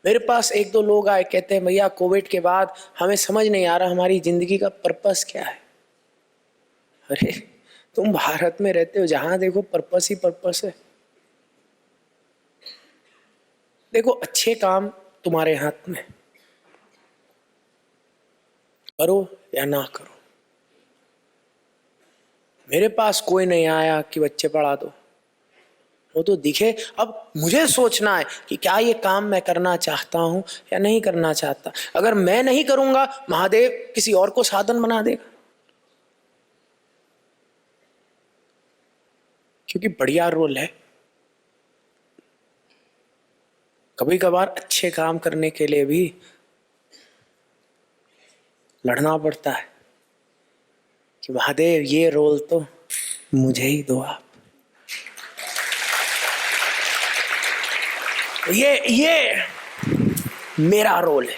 मेरे पास एक दो लोग आए, कहते हैं भैया कोविड के बाद हमें समझ नहीं आ रहा हमारी जिंदगी का पर्पस क्या है। अरे तुम भारत में रहते हो, जहां देखो पर्पस ही पर्पस है। देखो अच्छे काम तुम्हारे हाथ में, करो या ना करो। मेरे पास कोई नहीं आया कि बच्चे पढ़ा दो, वो तो दिखे। अब मुझे सोचना है कि क्या ये काम मैं करना चाहता हूं या नहीं करना चाहता। अगर मैं नहीं करूंगा, महादेव किसी और को साधन बना देगा। क्योंकि बढ़िया रोल है। कभी कभार अच्छे काम करने के लिए भी लड़ना पड़ता है कि महादेव ये रोल तो मुझे ही दो आप। ये मेरा रोल है।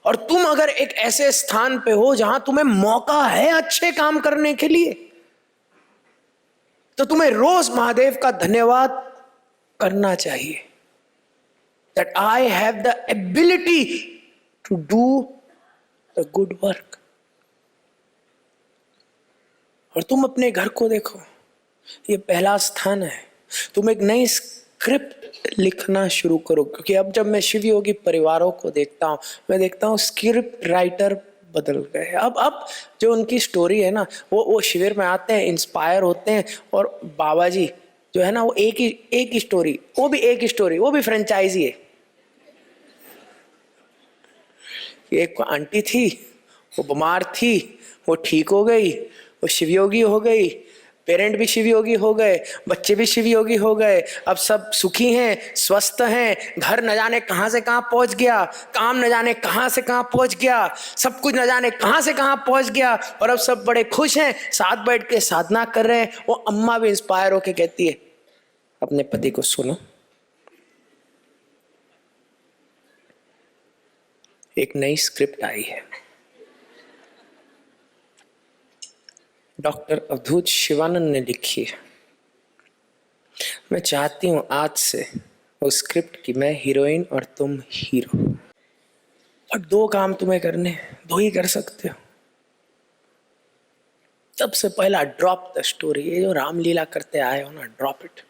और तुम अगर एक ऐसे स्थान पे हो जहां तुम्हें मौका है अच्छे काम करने के लिए, तो तुम्हें रोज महादेव का धन्यवाद करना चाहिए that I have the ability to do the good work। और तुम अपने घर को देखो, ये पहला स्थान है। तुम एक नई स्क्रिप्ट लिखना शुरू करो। क्योंकि अब जब मैं शिव योगी परिवारों को देखता हूं, मैं देखता हूं स्क्रिप्ट राइटर बदल गए। अब जो उनकी स्टोरी है ना, वो शिविर में आते हैं, इंस्पायर होते हैं, और बाबा जी जो है ना, वो एक ही स्टोरी, वो भी एक ही स्टोरी, वो भी फ्रेंचाइजी है। एक आंटी थी, वो बीमार थी, वो ठीक हो गई, वो शिवयोगी हो गई, पेरेंट भी शिवयोगी हो गए, बच्चे भी शिवयोगी हो गए। अब सब सुखी हैं, स्वस्थ हैं, घर न जाने कहां से कहां पहुंच गया, काम न जाने कहां से कहां पहुंच गया, सब कुछ न जाने कहां से कहां पहुंच गया, और अब सब बड़े खुश हैं, साथ बैठ के साधना कर रहे हैं। वो अम्मा भी इंस्पायर होके कहती है अपने पति को, सुनो, एक नई स्क्रिप्ट आई है, डॉक्टर अवधूत शिवानंद ने लिखी है। मैं चाहती हूं आज से वो स्क्रिप्ट की मैं हीरोइन और तुम हीरो। और दो काम तुम्हें करने, दो ही कर सकते हो। सबसे पहला, ड्रॉप द स्टोरी। ये जो रामलीला करते आए हो ना, ड्रॉप इट।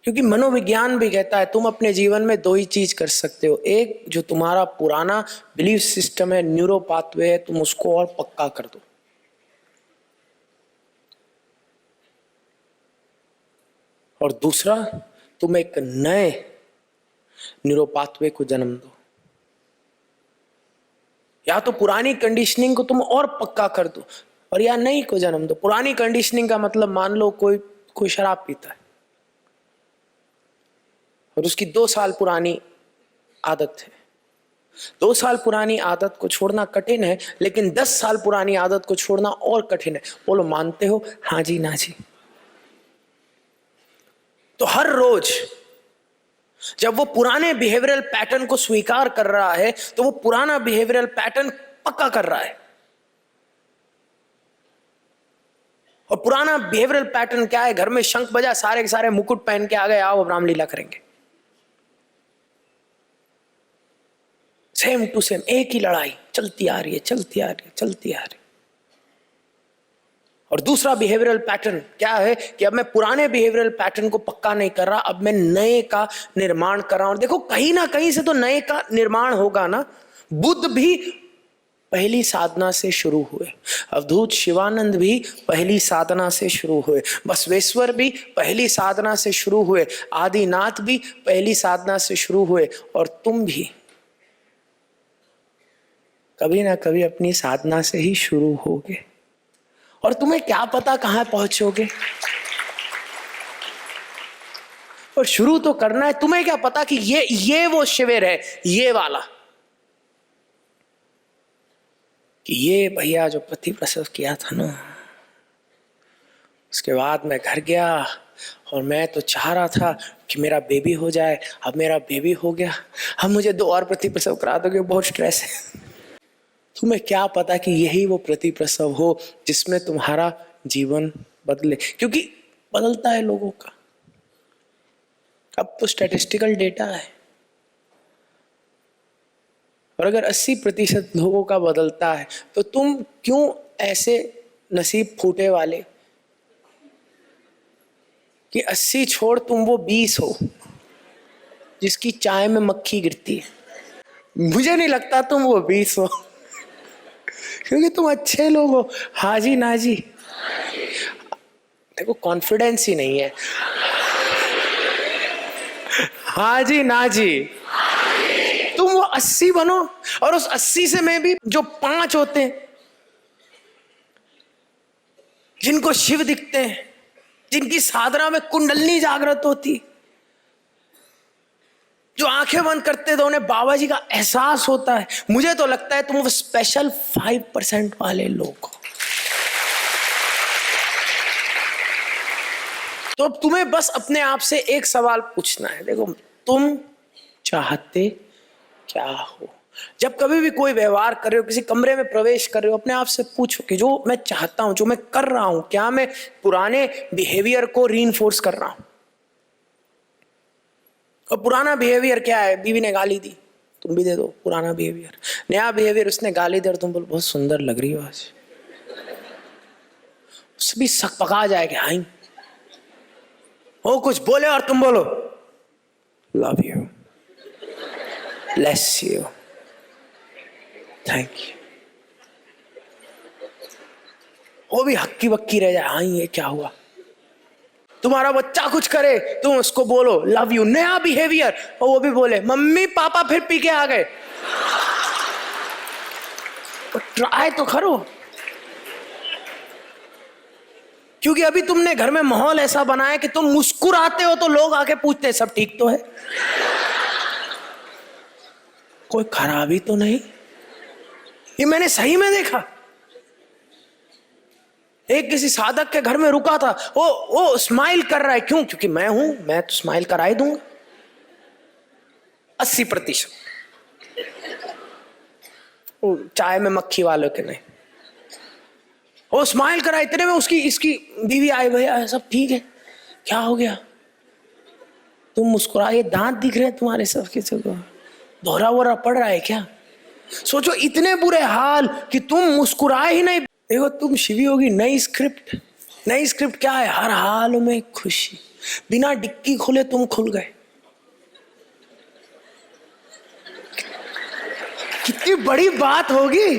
क्योंकि मनोविज्ञान भी कहता है तुम अपने जीवन में दो ही चीज कर सकते हो। एक, जो तुम्हारा पुराना बिलीफ सिस्टम है, न्यूरो पाथवे है, तुम उसको और पक्का कर दो। और दूसरा, तुम एक नए न्यूरो पाथवे को जन्म दो। या तो पुरानी कंडीशनिंग को तुम और पक्का कर दो, और या नई को जन्म दो। पुरानी कंडीशनिंग का मतलब, मान लो कोई शराब पीता है और उसकी 2 साल पुरानी आदत है। 2 साल पुरानी आदत को छोड़ना कठिन है, लेकिन 10 साल पुरानी आदत को छोड़ना और कठिन है। बोलो मानते हो? हाँ जी, ना जी। तो हर रोज जब वो पुराने बिहेवियरल पैटर्न को स्वीकार कर रहा है, तो वो पुराना बिहेवियरल पैटर्न पक्का कर रहा है। और पुराना बिहेवियरल पैटर्न क्या है? घर में शंख बजा, सारे के सारे मुकुट पहन के आ गए, आओ अब रामलीला करेंगे। सेम टू सेम, एक ही लड़ाई चलती आ रही है, चलती आ रही है, चलती आ रही है। और दूसरा बिहेवियरल पैटर्न क्या है कि अब मैं पुराने बिहेवियरल पैटर्न को पक्का नहीं कर रहा, अब मैं नए का निर्माण कर रहा हूं। देखो कहीं ना कहीं से तो नए का निर्माण होगा ना। बुद्ध भी पहली साधना से शुरू हुए, अवधूत शिवानंद भी पहली साधना से शुरू हुए, बसवेश्वर भी पहली साधना से शुरू हुए, आदिनाथ भी पहली साधना से शुरू हुए, और तुम भी कभी ना कभी अपनी साधना से ही शुरू होगे। और तुम्हें क्या पता कहां पहुंचोगे, और शुरू तो करना है। तुम्हें क्या पता कि ये वो शिविर है, ये वाला, कि ये भैया जो पति प्रसव किया था ना, उसके बाद मैं घर गया और मैं तो चाह रहा था कि मेरा बेबी हो जाए। अब मेरा बेबी हो गया, अब मुझे 2 और प्रति प्रसव करा दोगे, बहुत स्ट्रेस है। तुम्हें क्या पता कि यही वो प्रति प्रसव हो जिसमें तुम्हारा जीवन बदले। क्योंकि बदलता है लोगों का। अब तो स्टैटिस्टिकल डेटा है। और अगर 80% लोगों का बदलता है तो तुम क्यों ऐसे नसीब फूटे वाले कि 80 छोड़ तुम वो 20 हो जिसकी चाय में मक्खी गिरती है। मुझे नहीं लगता तुम वो 20 हो, क्योंकि तुम अच्छे लोग हो। हाजी नाजी, देखो कॉन्फिडेंस ही नहीं है। हाजी नाजी, तुम वो 80 बनो, और उस 80 से में भी जो 5 होते हैं जिनको शिव दिखते हैं, जिनकी साधना में कुंडलनी जागृत होती, जो आंखें बंद करते तो उन्हें बाबा जी का एहसास होता है, मुझे तो लगता है तुम वो स्पेशल 5% वाले लोग हो। तो अब तुम्हें बस अपने आप से एक सवाल पूछना है। देखो, तुम चाहते क्या हो? जब कभी भी कोई व्यवहार कर रहे हो, किसी कमरे में प्रवेश कर रहे हो, अपने आप से पूछो कि जो मैं चाहता हूं, जो मैं कर रहा हूं, क्या मैं पुराने बिहेवियर को रीइंफोर्स कर रहा हूं? और पुराना बिहेवियर क्या है? बीवी ने गाली दी, तुम भी दे दो पुराना बिहेवियर। नया बिहेवियर, उसने गाली दी और तुम बोलो बहुत सुंदर लग रही हो आज, उससे भी सक पका जाएगा। हाँ, वो कुछ बोले और तुम बोलो love you, bless you, thank you, वो भी हक्की बक्की रह जाए। हाँ, ये क्या हुआ? तुम्हारा बच्चा कुछ करे, तुम उसको बोलो लव यू, नया बिहेवियर, और वो भी बोले मम्मी पापा फिर पी के आ गए। ट्राई तो करो, क्योंकि अभी तुमने घर में माहौल ऐसा बनाया कि तुम मुस्कुराते हो तो लोग आके पूछते हैं सब ठीक तो है, कोई खराबी तो नहीं। ये मैंने सही में देखा। एक किसी साधक के घर में रुका था, वो स्माइल कर रहा है, क्यों? क्योंकि मैं हूं, मैं तो स्माइल करा ही दूंगा। 80% चाय में मक्खी वालों के नहीं, वो स्माइल करा। इतने में उसकी इसकी बीवी आई, भैया सब ठीक है? क्या हो गया? तुम मुस्कुराए, दांत दिख रहे हैं तुम्हारे सब के सब, दोहरा वोरा पड़ रहा है क्या? सोचो इतने बुरे हाल कि तुम मुस्कुराए ही नहीं। देखो, तुम शिवी होगी नई स्क्रिप्ट। नई स्क्रिप्ट क्या है? हर हाल में खुशी, बिना डिक्की खुले तुम खुल गए। कितनी बड़ी बात होगी।